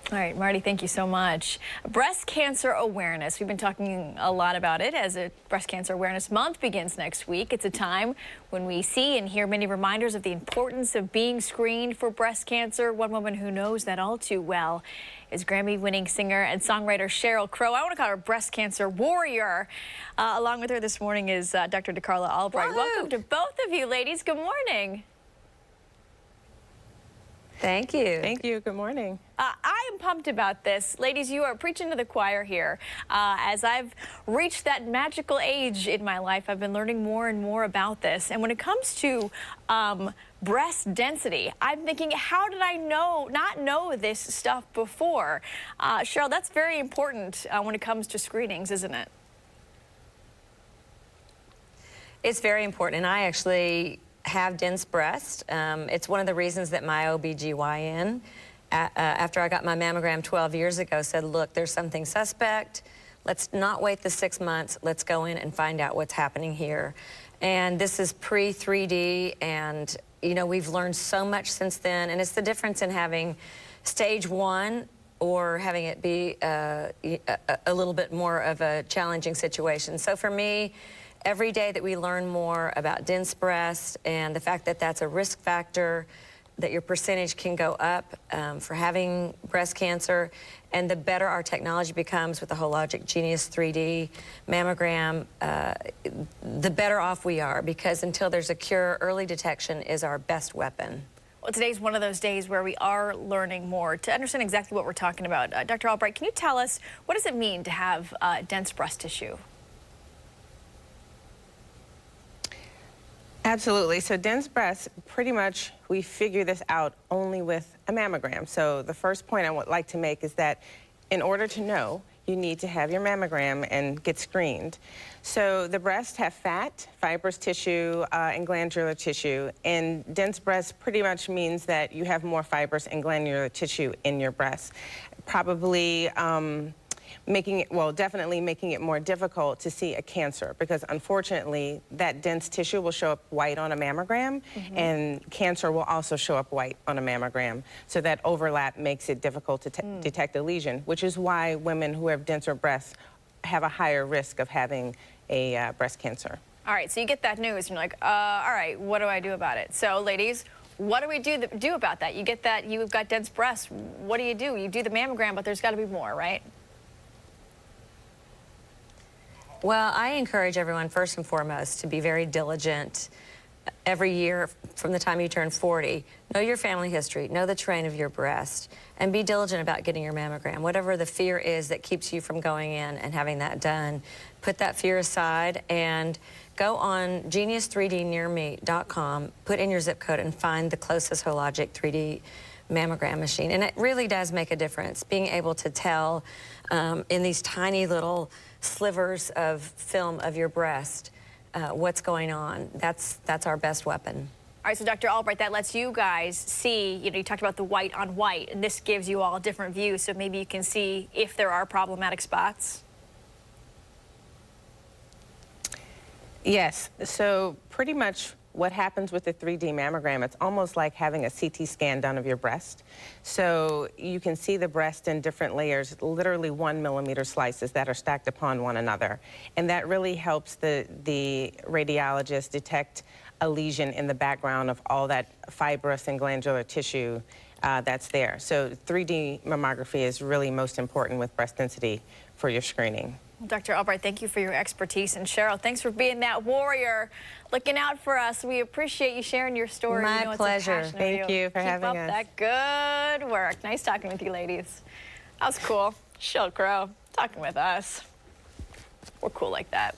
All right, Marty, thank you so much. Breast cancer awareness. We've been talking a lot about it as Breast Cancer Awareness Month begins next week. It's a time when we see and hear many reminders of the importance of being screened for breast cancer. One woman who knows that all too well is Grammy-winning singer and songwriter Sheryl Crow. I want to call her breast cancer warrior. Along with her this morning is Dr. DaCarla Albright. Welcome to both of you, ladies. Good morning. Thank you. Thank you. Good morning. I am pumped about this. Ladies, you are preaching to the choir here. As I've reached that magical age in my life, I've been learning more and more about this. And when it comes to breast density, I'm thinking, how did I not know this stuff before? Sheryl, that's very important when it comes to screenings, isn't it? It's very important, and I actually have dense breast. It's one of the reasons that my OB/GYN, after I got my mammogram 12 years ago, said, look, there's something suspect. Let's not wait the 6 months. Let's go in and find out what's happening here. And this is pre-3D, and, you know, we've learned so much since then, and it's the difference in having stage 1 or having it be a little bit more of a challenging situation. So for me, every day that we learn more about dense breast and the fact that that's a risk factor, that your percentage can go up for having breast cancer, and the better our technology becomes with the Hologic Genius 3D mammogram, the better off we are, because until there's a cure, early detection is our best weapon. Well, today's one of those days where we are learning more. To understand exactly what we're talking about, Dr. Albright, can you tell us, what does it mean to have dense breast tissue? Absolutely. So dense breasts, pretty much we figure this out only with a mammogram. So the first point I would like to make is that in order to know, you need to have your mammogram and get screened. So the breasts have fat, fibrous tissue, and glandular tissue. And dense breasts pretty much means that you have more fibrous and glandular tissue in your breast. Probably definitely making it more difficult to see a cancer, because unfortunately that dense tissue will show up white on a mammogram, and cancer will also show up white on a mammogram. So that overlap makes it difficult to detect a lesion, which is why women who have denser breasts have a higher risk of having a breast cancer. All right, so you get that news and you're like, all right, what do I do about it? So ladies, what do we do about that? You get that you've got dense breasts. What do? You do the mammogram, but there's got to be more, right? Well, I encourage everyone, first and foremost, to be very diligent every year from the time you turn 40. Know your family history, know the terrain of your breast, and be diligent about getting your mammogram. Whatever the fear is that keeps you from going in and having that done, put that fear aside and go on genius3dnearme.com, put in your zip code, and find the closest Hologic 3D mammogram machine. And it really does make a difference, being able to tell in these tiny little slivers of film of your breast what's going on. That's our best weapon. All right, so Dr. Albright, that lets you guys see, you talked about the white on white, and this gives you all a different view, so maybe you can see if there are problematic spots. Yes, so pretty much what happens with the 3D mammogram, it's almost like having a CT scan done of your breast. So you can see the breast in different layers, literally 1 millimeter slices that are stacked upon one another. And that really helps the radiologist detect a lesion in the background of all that fibrous and glandular tissue that's there. So 3D mammography is really most important with breast density for your screening. Well, Dr. Albright, thank you for your expertise. And Sheryl, thanks for being that warrior, looking out for us. We appreciate you sharing your story. My pleasure. Thank you for having us. Keep up that good work. Nice talking with you, ladies. That was cool. Sheryl Crow talking with us. We're cool like that.